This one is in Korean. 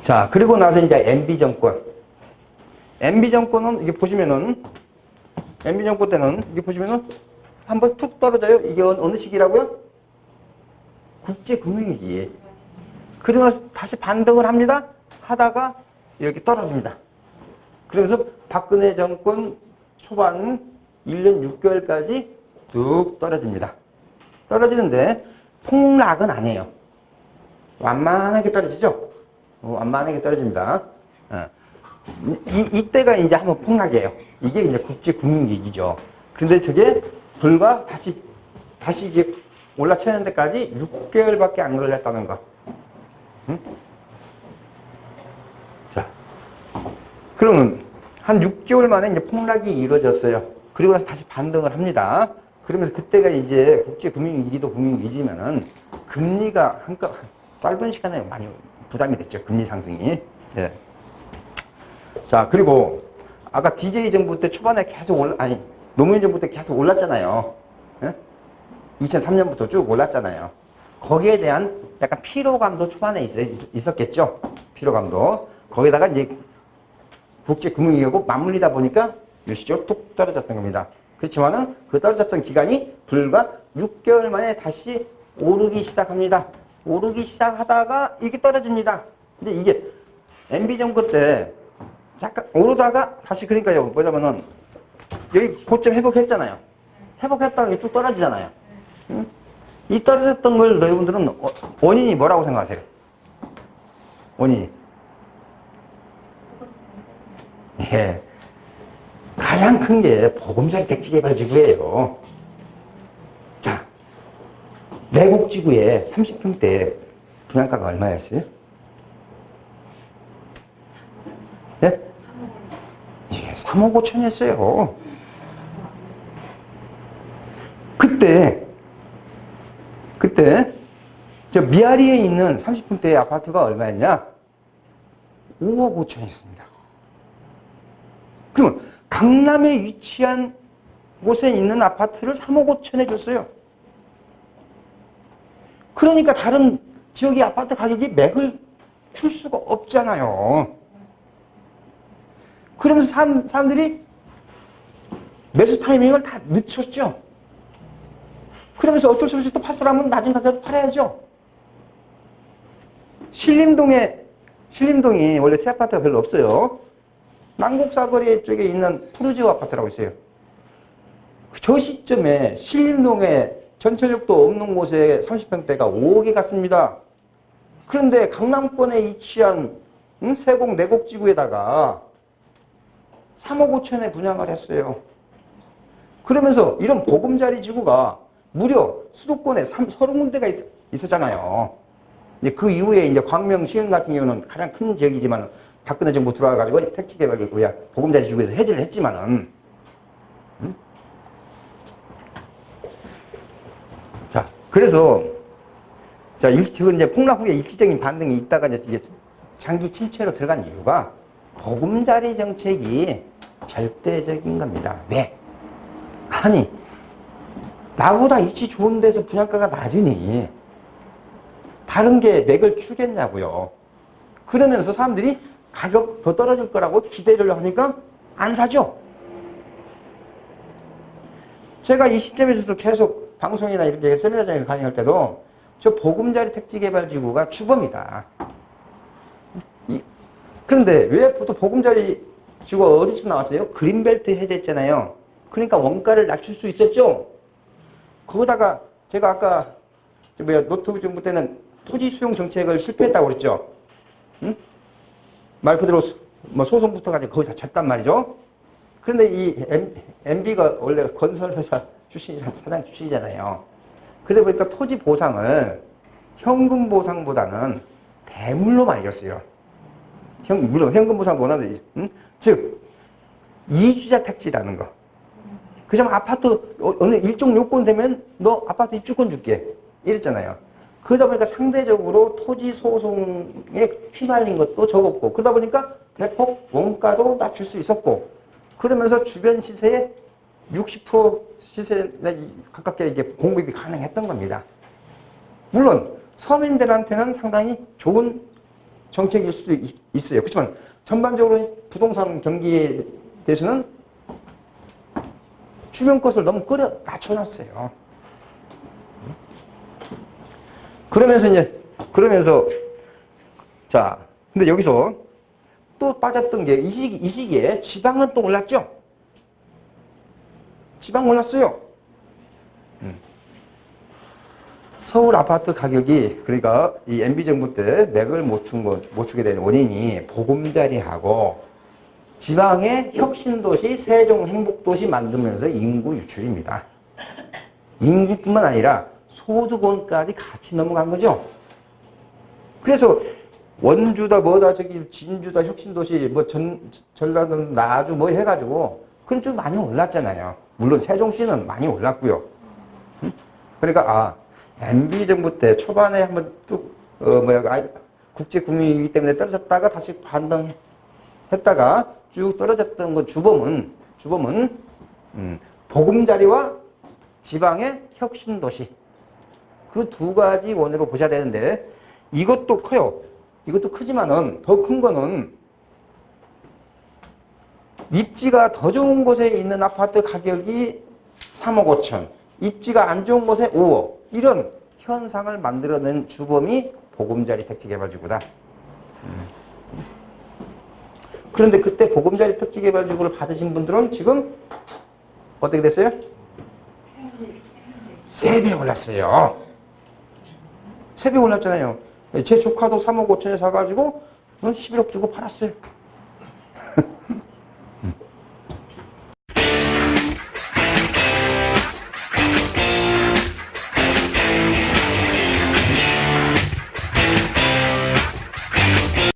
자, 그리고 나서 이제 MB 정권. MB 정권은 이게 보시면은 MB 정권 때는 이게 보시면은 한번 툭 떨어져요. 이게 어느 시기라고요? 국제금융위기. 그리고 나서 다시 반등을 합니다. 하다가 이렇게 떨어집니다. 그러면서 박근혜 정권 초반 1년 6개월까지 뚝 떨어집니다. 떨어지는데 폭락은 아니에요. 완만하게 떨어지죠? 완만하게 떨어집니다. 이때가 이제 한번 폭락이에요. 이게 이제 국제금융위기죠. 근데 저게 불과 다시 이게 올라치는 데까지 6개월밖에 안 걸렸다는 거. 응? 자, 그러면 한 6개월 만에 이제 폭락이 이루어졌어요. 그리고 나서 다시 반등을 합니다. 그러면서 그때가 이제 국제금융위기도 금융위기지만은 금리가 짧은 시간에 많이 부담이 됐죠. 금리 상승이. 예. 자, 그리고 아까 DJ 정부 때 초반에 계속 노무현 정부 때 계속 올랐잖아요. 예? 2003년부터 쭉 올랐잖아요. 거기에 대한 약간 피로감도 초반에 있었겠죠. 피로감도. 거기다가 이제 국제금융위기하고 맞물리다 보니까 유시죠. 툭 떨어졌던 겁니다. 그렇지만은 그 떨어졌던 기간이 불과 6개월 만에 다시 오르기 시작합니다. 오르기 시작하다가 이게 떨어집니다. 근데 이게 MB 정부 때 잠깐 오르다가 다시 그러니까요. 뭐냐면은 여기 고점 회복했잖아요. 회복했다가 쭉 떨어지잖아요. 응? 이 떨어졌던 걸 여러분들은 원인이 뭐라고 생각하세요? 원인이. 예. 가장 큰 게 보금자리 택지개발지구예요. 자, 내곡지구에 30평대 분양가가 얼마였어요? 예? 예, 3억 5천이었어요. 그때 저 미아리에 있는 30평대 아파트가 얼마였냐? 5억 5천이었습니다. 그러면 강남에 위치한 곳에 있는 아파트를 3억 5천에 줬어요. 그러니까 다른 지역의 아파트 가격이 맥을 출 수가 없잖아요. 그러면서 사람들이 매수 타이밍을 다 늦췄죠. 그러면서 어쩔 수 없이 또 팔 사람은 낮은 가격에서 팔아야죠. 신림동이 원래 새 아파트가 별로 없어요. 난곡사거리 쪽에 있는 푸르지오 아파트라고 있어요. 저 시점에 신림동에 전철역도 없는 곳에 30평대가 5억에 갔습니다. 그런데 강남권에 위치한 세곡 내곡지구에다가 3억 5천에 분양을 했어요. 그러면서 이런 보금자리 지구가 무려 수도권에 30군데가 있었잖아요. 이제 그 이후에 이제 광명, 시흥 같은 경우는 가장 큰 지역이지만 박근혜 정부 들어와가지고 택지개발구야 보금자리 지구에서 해제를 했지만은, 자, 그래서 자, 지금 이제 폭락 후에 일시적인 반등이 있다가 이제 장기 침체로 들어간 이유가 보금자리 정책이 절대적인 겁니다. 왜? 아니, 나보다 입지 좋은 데서 분양가가 낮으니 다른 게 맥을 추겠냐고요. 그러면서 사람들이 가격 더 떨어질 거라고 기대를 하니까 안 사죠. 제가 이 시점에서도 계속 방송이나 이렇게 세미나장에서 강의할 때도 저 보금자리 택지개발지구가 주범이다. 그런데 왜 또 보금자리 지구가 어디서 나왔어요? 그린벨트 해제했잖아요. 그러니까 원가를 낮출 수 있었죠. 거기다가 제가 아까 노트북 정부 때는 토지 수용 정책을 실패했다고 그랬죠. 응? 말 그대로 소송부터 가지고 거의 다 졌단 말이죠. 그런데 이 MB가 원래 건설회사 사장 출신이잖아요. 그러다 보니까 토지 보상을 현금 보상보다는 대물로 많이 줬어요. 물론 현금 보상보다는 즉 이주자 택지라는 거. 그냥 아파트 어느 일정 요건 되면 너 아파트 입주권 줄게 이랬잖아요. 그러다 보니까 상대적으로 토지 소송에 휘말린 것도 적었고, 그러다 보니까 대폭 원가도 낮출 수 있었고, 그러면서 주변 시세의 60% 시세에 가깝게 이게 공급이 가능했던 겁니다. 물론 서민들한테는 상당히 좋은 정책일 수도 있어요. 그렇지만 전반적으로 부동산 경기에 대해서는 주변것을 너무 낮춰놨어요. 그러면서 자, 근데 여기서 또 빠졌던 게 이 시기에 지방은 또 올랐죠? 지방 올랐어요. 서울 아파트 가격이 그러니까 이 MB정부 때 맥을 못 추게 된 원인이 보금자리하고 지방의 혁신도시 세종 행복도시 만들면서 인구 유출입니다. 인구뿐만 아니라 소득원까지 같이 넘어간 거죠. 그래서 원주다 뭐다 저기 진주다 혁신도시 뭐 전라도 나주 뭐 해가지고 그건 좀 많이 올랐잖아요. 물론 세종시는 많이 올랐고요. 그러니까 MB정부 때 초반에 한번 뚝 국제금융위기 때문에 떨어졌다가 다시 반등했다가 쭉 떨어졌던 건 주범은 보금자리와 지방의 혁신도시 그 두 가지 원으로 보셔야 되는데 이것도 커요. 이것도 크지만은 더 큰 거는 입지가 더 좋은 곳에 있는 아파트 가격이 3억 5천, 입지가 안 좋은 곳에 5억 이런 현상을 만들어낸 주범이 보금자리 택지개발지구다. 그런데 그때 보금자리 택지개발지구를 받으신 분들은 지금 어떻게 됐어요? 3배 올랐어요. 3배 올랐잖아요. 제 조카도 3억 5천에 사가지고 11억 주고 팔았어요.